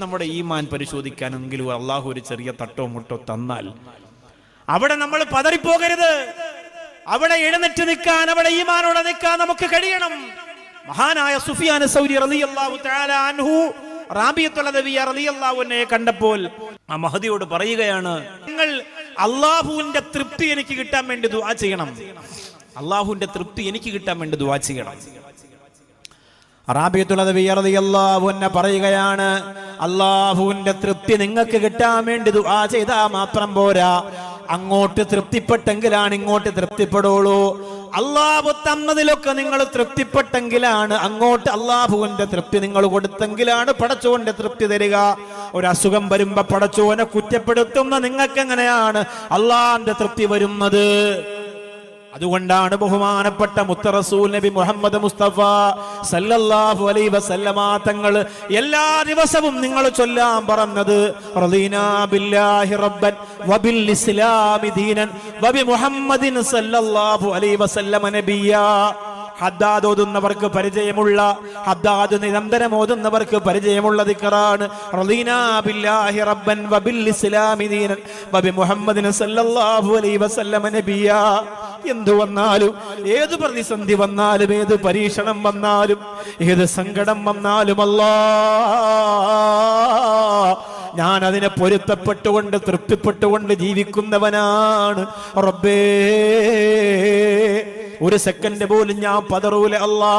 നമ്മുടെ ഈമാൻ പരിശോധിക്കാനെങ്കിലും അള്ളാഹു ഒരു ചെറിയ തട്ടോ മുട്ടോ തന്നാൽ അവിടെ നമ്മൾ പതറിപ്പോകരുത്. അവിടെ എഴുന്നേറ്റ് നിൽക്കാൻ, അവിടെ ഈമാനോടെ നിൽക്കാൻ നമുക്ക് കഴിയണം. മഹാനായ സുഫിയാൻ സൗരി റളിയല്ലാഹു തആല അൻഹു റാബിയത്തുൽ അദവിയ്യ റളിയല്ലാഹു അൻഹയെ കണ്ടപ്പോൾ ആ മഹദിയോട് പറയുകയാണ്, നിങ്ങൾ അള്ളാഹുവിന്റെ തൃപ്തി എനിക്ക് കിട്ടാൻ വേണ്ടി ദുആ ചെയ്യണം. അള്ളാഹുവിന്റെ തൃപ്തി എനിക്ക് കിട്ടാൻ വേണ്ടി ദുആ ചെയ്യണം. റാബിയത്തുൽ അദവിയ്യ റളിയല്ലാഹു അൻഹ പറയുകയാണ്, അള്ളാഹുവിന്റെ തൃപ്തി നിങ്ങൾക്ക് കിട്ടാൻ വേണ്ടി ദുആ ചെയ്താൽ മാത്രം പോരാ, അങ്ങോട്ട് തൃപ്തിപ്പെട്ടെങ്കിലാണ് ഇങ്ങോട്ട് തൃപ്തിപ്പെടുള്ളൂ. അള്ളാഹു തന്നതിലൊക്കെ നിങ്ങൾ തൃപ്തിപ്പെട്ടെങ്കിലാണ് അങ്ങോട്ട് അള്ളാഹുവിന്റെ തൃപ്തി നിങ്ങൾ കൊടുത്തെങ്കിലാണ് പടച്ചോന്റെ തൃപ്തി തരിക. ഒരു അസുഖം വരുമ്പോ പടച്ചോനെ കുറ്റപ്പെടുത്തുന്ന നിങ്ങൾക്ക് എങ്ങനെയാണ് അള്ളാഹിന്റെ തൃപ്തി വരുന്നത്? അതുകൊണ്ടാണ് ബഹുമാനപ്പെട്ട മുത്ത റസൂൽ നബി മുഹമ്മദ് മുസ്തഫ സല്ലല്ലാഹു അലൈഹി വസല്ലമ തങ്ങൾ എല്ലാ ദിവസവും നിങ്ങൾ ചൊല്ലാൻ പറഞ്ഞത്, റളീനാ ബില്ലാഹി റബ്ബൻ വബിൽ ഇസ്ലാമി ദീനൻ വബി മുഹമ്മദിൻ സല്ലല്ലാഹു അലൈഹി വസല്ലമ നബിയ്യാ. ഹദ്ദാദ് ഓതുന്നവർക്ക് പരിചയമുള്ള, ഹദ്ദാദ് നിരന്തരം ഓതുന്നവർക്ക് പരിചയമുള്ള ദിക്റാണ് റളീനാ ബില്ലാഹി റബ്ബൻ വബിൽ ഇസ്ലാമി ദീനൻ വബി മുഹമ്മദിൻ സല്ലല്ലാഹു അലൈഹി വസല്ലമ നബിയ്യാ. എന്തു വന്നാലും, ഏത് പ്രതിസന്ധി വന്നാലും, ഏത് പരീക്ഷണം വന്നാലും, ഏത് സങ്കടം വന്നാലും, ഞാൻ അതിനെ പൊരുത്തപ്പെട്ടുകൊണ്ട് തൃപ്തിപ്പെട്ടുകൊണ്ട് ജീവിക്കുന്നവനാണ് റബ്ബേ. ഒരു സെക്കൻഡ് പോലും ഞാൻ പതറൂല അല്ലാ.